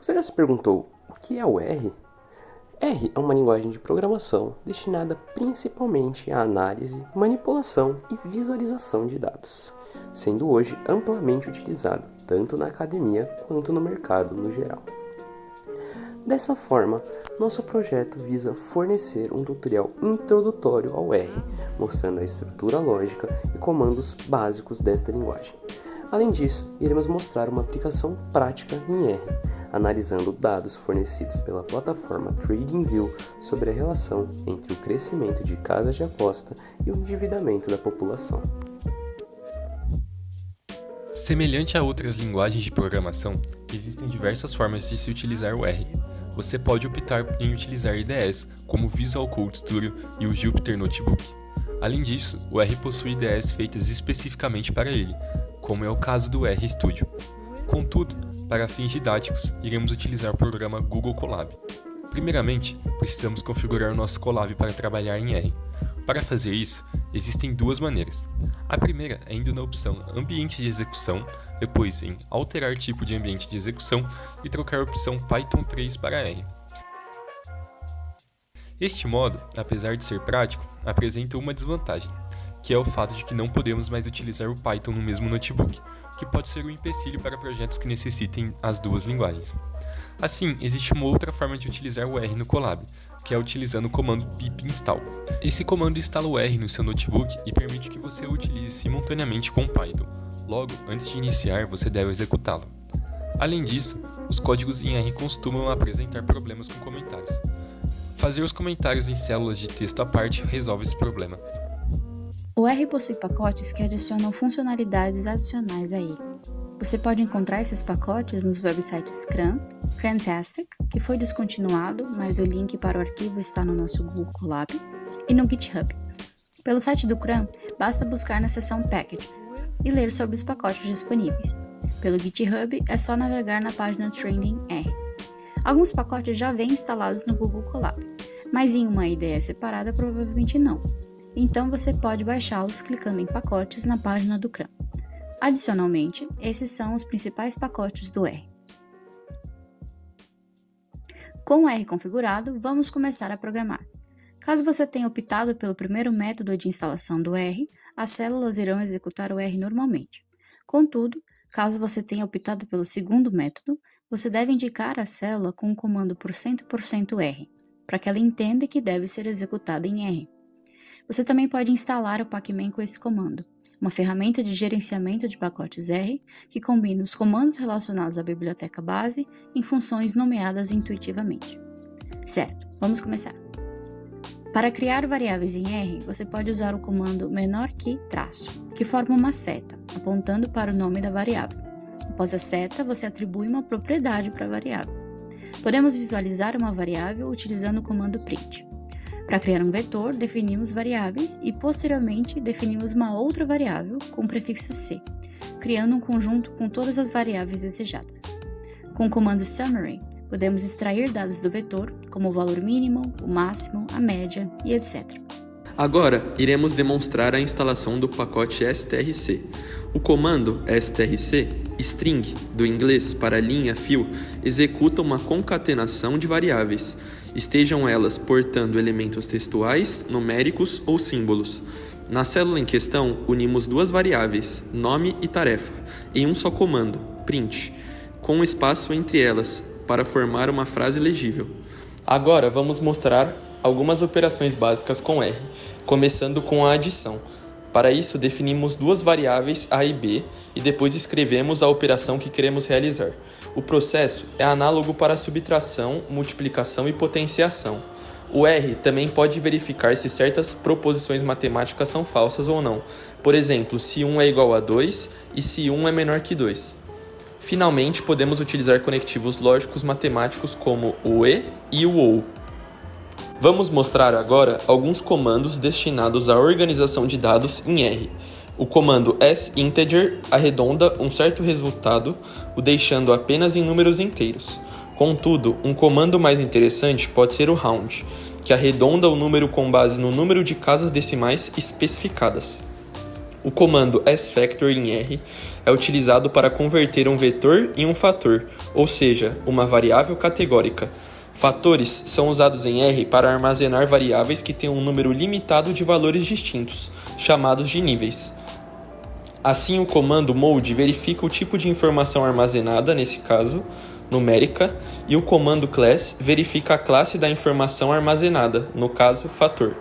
Você já se perguntou o que é o R? R é uma linguagem de programação destinada principalmente à análise, manipulação e visualização de dados, sendo hoje amplamente utilizado tanto na academia quanto no mercado no geral. Dessa forma, nosso projeto visa fornecer um tutorial introdutório ao R, mostrando a estrutura lógica e comandos básicos desta linguagem. Além disso, iremos mostrar uma aplicação prática em R, analisando dados fornecidos pela plataforma TradingView sobre a relação entre o crescimento de casas de aposta e o endividamento da população. Semelhante a outras linguagens de programação, existem diversas formas de se utilizar o R. Você pode optar em utilizar IDEs, como o Visual Code Studio e o Jupyter Notebook. Além disso, o R possui IDEs feitas especificamente para ele, como é o caso do RStudio. Contudo, para fins didáticos, iremos utilizar o programa Google Colab. Primeiramente, precisamos configurar o nosso Colab para trabalhar em R. Para fazer isso, existem duas maneiras. A primeira é indo na opção Ambiente de Execução, depois em Alterar tipo de ambiente de execução e trocar a opção Python 3 para R. Este modo, apesar de ser prático, apresenta uma desvantagem, que é o fato de que não podemos mais utilizar o Python no mesmo notebook, que pode ser um empecilho para projetos que necessitem as duas linguagens. Assim, existe uma outra forma de utilizar o R no Colab, que é utilizando o comando pip install. Esse comando instala o R no seu notebook e permite que você o utilize simultaneamente com o Python. Logo, antes de iniciar, você deve executá-lo. Além disso, os códigos em R costumam apresentar problemas com comentários. Fazer os comentários em células de texto à parte resolve esse problema. O R possui pacotes que adicionam funcionalidades adicionais a ele. Você pode encontrar esses pacotes nos websites Scrum, Fantastic, que foi descontinuado, mas o link para o arquivo está no nosso Google Colab, e no GitHub. Pelo site do Scrum, basta buscar na seção Packages e ler sobre os pacotes disponíveis. Pelo GitHub, é só navegar na página Trending R. Alguns pacotes já vêm instalados no Google Colab, mas em uma IDE separada provavelmente não. Então você pode baixá-los clicando em pacotes na página do CRAN. Adicionalmente, esses são os principais pacotes do R. Com o R configurado, vamos começar a programar. Caso você tenha optado pelo primeiro método de instalação do R, as células irão executar o R normalmente. Contudo, caso você tenha optado pelo segundo método, você deve indicar a célula com o comando %R, para que ela entenda que deve ser executada em R. Você também pode instalar o Pacman com esse comando, uma ferramenta de gerenciamento de pacotes R que combina os comandos relacionados à biblioteca base em funções nomeadas intuitivamente. Certo, vamos começar. Para criar variáveis em R, você pode usar o comando --, que forma uma seta, apontando para o nome da variável. Após a seta, você atribui uma propriedade para a variável. Podemos visualizar uma variável utilizando o comando print. Para criar um vetor, definimos variáveis e, posteriormente, definimos uma outra variável com o prefixo C, criando um conjunto com todas as variáveis desejadas. Com o comando summary, podemos extrair dados do vetor, como o valor mínimo, o máximo, a média e etc. Agora, iremos demonstrar a instalação do pacote strc. O comando strc, string, do inglês para linha, fio, executa uma concatenação de variáveis, estejam elas portando elementos textuais, numéricos ou símbolos. Na célula em questão, unimos duas variáveis, nome e tarefa, em um só comando, print, com um espaço entre elas, para formar uma frase legível. Agora vamos mostrar algumas operações básicas com R, começando com a adição. Para isso, definimos duas variáveis A e B e depois escrevemos a operação que queremos realizar. O processo é análogo para a subtração, multiplicação e potenciação. O R também pode verificar se certas proposições matemáticas são falsas ou não. Por exemplo, se 1 é igual a 2 e se 1 é menor que 2. Finalmente, podemos utilizar conectivos lógicos matemáticos como o e e o ou. Vamos mostrar agora alguns comandos destinados à organização de dados em R. O comando sinteger arredonda um certo resultado, o deixando apenas em números inteiros. Contudo, um comando mais interessante pode ser o round, que arredonda o número com base no número de casas decimais especificadas. O comando sFactor em R é utilizado para converter um vetor em um fator, ou seja, uma variável categórica. Fatores são usados em R para armazenar variáveis que têm um número limitado de valores distintos, chamados de níveis. Assim, o comando mode verifica o tipo de informação armazenada, nesse caso, numérica, e o comando class verifica a classe da informação armazenada, no caso, fator.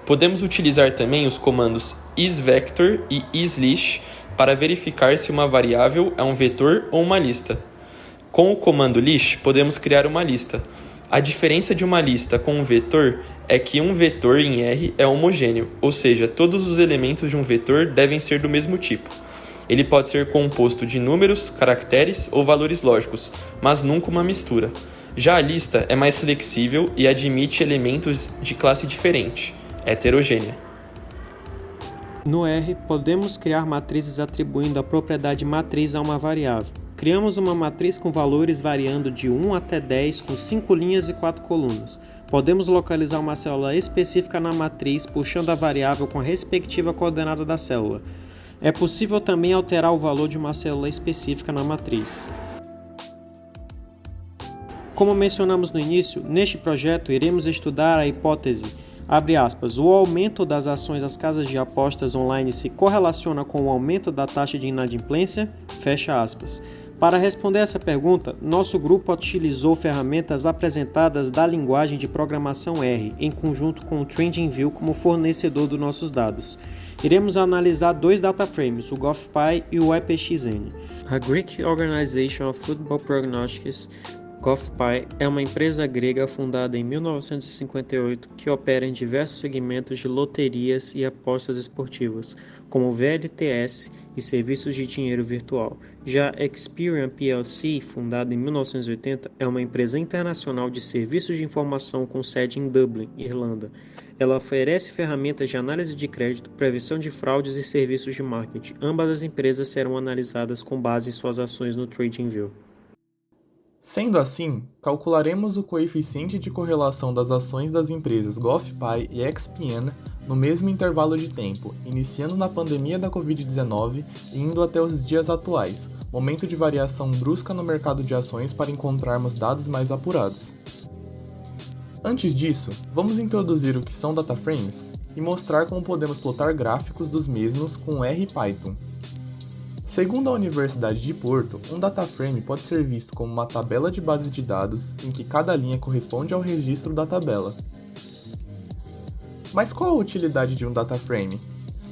Podemos utilizar também os comandos isVector e isList para verificar se uma variável é um vetor ou uma lista. Com o comando list, podemos criar uma lista. A diferença de uma lista com um vetor é que um vetor em R é homogêneo, ou seja, todos os elementos de um vetor devem ser do mesmo tipo. Ele pode ser composto de números, caracteres ou valores lógicos, mas nunca uma mistura. Já a lista é mais flexível e admite elementos de classe diferente, heterogênea. No R, podemos criar matrizes atribuindo a propriedade matriz a uma variável. Criamos uma matriz com valores variando de 1 até 10 com 5 linhas e 4 colunas. Podemos localizar uma célula específica na matriz puxando a variável com a respectiva coordenada da célula. É possível também alterar o valor de uma célula específica na matriz. Como mencionamos no início, neste projeto iremos estudar a hipótese, abre aspas, o aumento das ações das casas de apostas online se correlaciona com o aumento da taxa de inadimplência, fecha aspas. Para responder essa pergunta, nosso grupo utilizou ferramentas apresentadas da linguagem de programação R, em conjunto com o TradingView como fornecedor dos nossos dados. Iremos analisar dois dataframes, o GovPy e o IPXN. A Greek Organization of Football Prognostics, GovPy, é uma empresa grega fundada em 1958 que opera em diversos segmentos de loterias e apostas esportivas, como VLTS e serviços de dinheiro virtual. Já Experian plc, fundada em 1980, é uma empresa internacional de serviços de informação com sede em Dublin, Irlanda. Ela oferece ferramentas de análise de crédito, prevenção de fraudes e serviços de marketing. Ambas as empresas serão analisadas com base em suas ações no TradingView. Sendo assim, calcularemos o coeficiente de correlação das ações das empresas GovPy e Experian no mesmo intervalo de tempo, iniciando na pandemia da Covid-19 e indo até os dias atuais, momento de variação brusca no mercado de ações para encontrarmos dados mais apurados. Antes disso, vamos introduzir o que são dataframes e mostrar como podemos plotar gráficos dos mesmos com R e Python. Segundo a Universidade de Porto, um dataframe pode ser visto como uma tabela de base de dados em que cada linha corresponde ao registro da tabela. Mas qual a utilidade de um dataframe?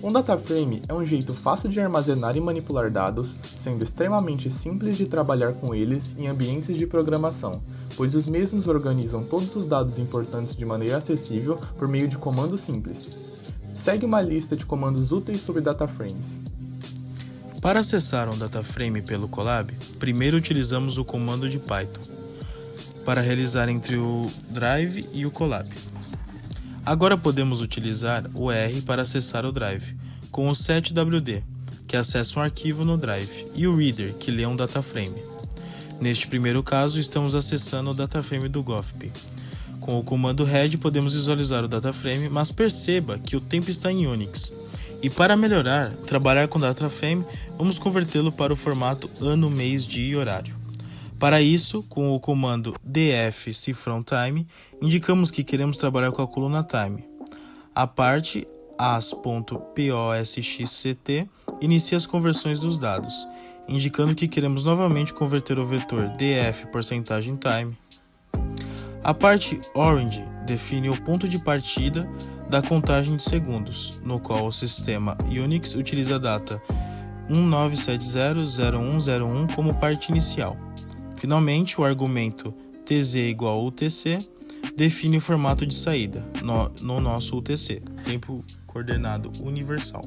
Um dataframe é um jeito fácil de armazenar e manipular dados, sendo extremamente simples de trabalhar com eles em ambientes de programação, pois os mesmos organizam todos os dados importantes de maneira acessível por meio de comandos simples. Segue uma lista de comandos úteis sobre dataframes. Para acessar um dataframe pelo Colab, primeiro utilizamos o comando de Python para realizar entre o Drive e o Colab. Agora podemos utilizar o R para acessar o Drive, com o setwd, que acessa um arquivo no Drive, e o Reader, que lê um dataframe. Neste primeiro caso, estamos acessando o dataframe do GovPy. Com o comando head podemos visualizar o dataframe, mas perceba que o tempo está em Unix. E para melhorar, trabalhar com dataframe, vamos convertê-lo para o formato ano, mês, dia e horário. Para isso, com o comando df cifrão_time, indicamos que queremos trabalhar com a coluna time. A parte as.posxct inicia as conversões dos dados, indicando que queremos novamente converter o vetor df%time. A parte orange define o ponto de partida da contagem de segundos, no qual o sistema Unix utiliza a data 19700101 como parte inicial. Finalmente, o argumento tz igual UTC define o formato de saída, no nosso UTC, tempo coordenado universal.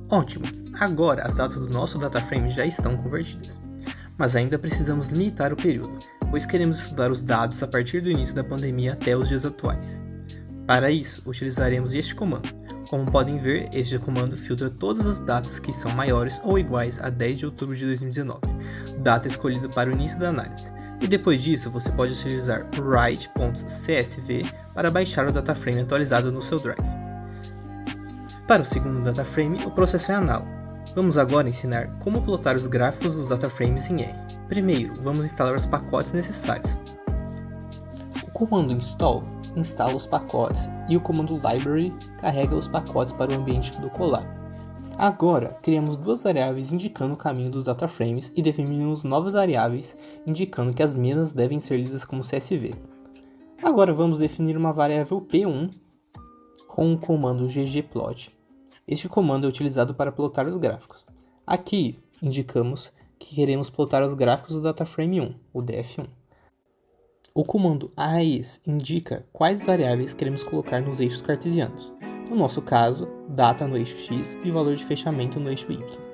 Ótimo! Agora as datas do nosso dataframe já estão convertidas, mas ainda precisamos limitar o período, pois queremos estudar os dados a partir do início da pandemia até os dias atuais. Para isso, utilizaremos este comando. Como podem ver, este comando filtra todas as datas que são maiores ou iguais a 10 de outubro de 2019, data escolhida para o início da análise. E depois disso, você pode utilizar write.csv para baixar o dataframe atualizado no seu Drive. Para o segundo dataframe, o processo é análogo. Vamos agora ensinar como plotar os gráficos dos dataframes em R. Primeiro, vamos instalar os pacotes necessários. O comando install instala os pacotes e o comando library carrega os pacotes para o ambiente do Colab. Agora, criamos duas variáveis indicando o caminho dos dataframes e definimos novas variáveis indicando que as mesmas devem ser lidas como CSV. Agora vamos definir uma variável P1 com o comando ggplot. Este comando é utilizado para plotar os gráficos. Aqui indicamos que queremos plotar os gráficos do dataframe 1, o df1. O comando arrays indica quais variáveis queremos colocar nos eixos cartesianos. No nosso caso, data no eixo x e valor de fechamento no eixo y.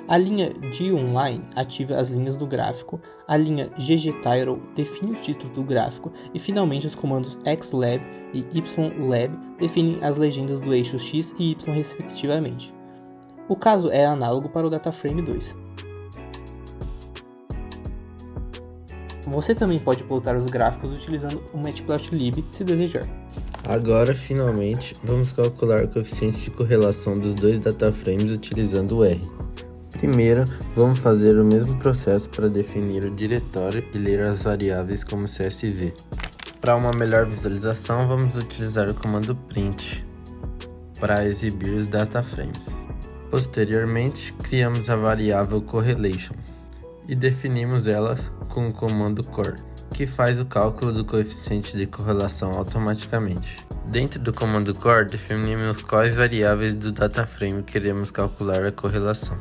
A linha donline ativa as linhas do gráfico, a linha ggtitle define o título do gráfico e finalmente os comandos xlab e ylab definem as legendas do eixo x e y respectivamente. O caso é análogo para o dataframe 2. Você também pode plotar os gráficos utilizando o matplotlib se desejar. Agora, finalmente, vamos calcular o coeficiente de correlação dos dois dataframes utilizando o R. Primeiro, vamos fazer o mesmo processo para definir o diretório e ler as variáveis como CSV. Para uma melhor visualização, vamos utilizar o comando print para exibir os dataframes. Posteriormente, criamos a variável correlation e definimos ela com o comando core, que faz o cálculo do coeficiente de correlação automaticamente. Dentro do comando core, definimos quais variáveis do dataframe queremos calcular a correlação.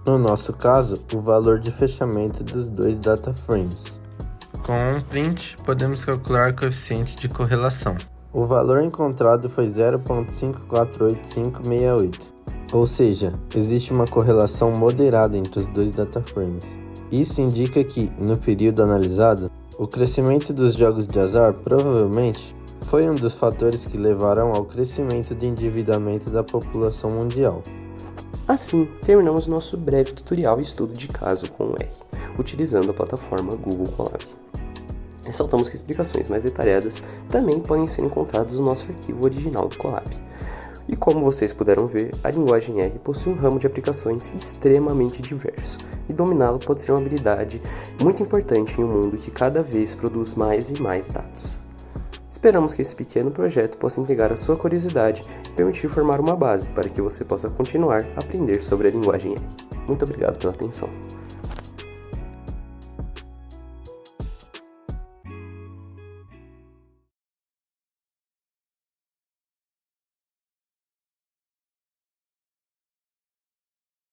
No nosso caso, o valor de fechamento dos dois dataframes. Com um print, podemos calcular o coeficiente de correlação. O valor encontrado foi 0.548568, ou seja, existe uma correlação moderada entre os dois dataframes. Isso indica que, no período analisado, o crescimento dos jogos de azar provavelmente foi um dos fatores que levaram ao crescimento do endividamento da população mundial. Assim, terminamos nosso breve tutorial e estudo de caso com o R, utilizando a plataforma Google Colab. Ressaltamos que explicações mais detalhadas também podem ser encontradas no nosso arquivo original do Colab. E como vocês puderam ver, a linguagem R possui um ramo de aplicações extremamente diverso, e dominá-lo pode ser uma habilidade muito importante em um mundo que cada vez produz mais e mais dados. Esperamos que esse pequeno projeto possa intrigar a sua curiosidade e permitir formar uma base para que você possa continuar a aprender sobre a linguagem R. Muito obrigado pela atenção.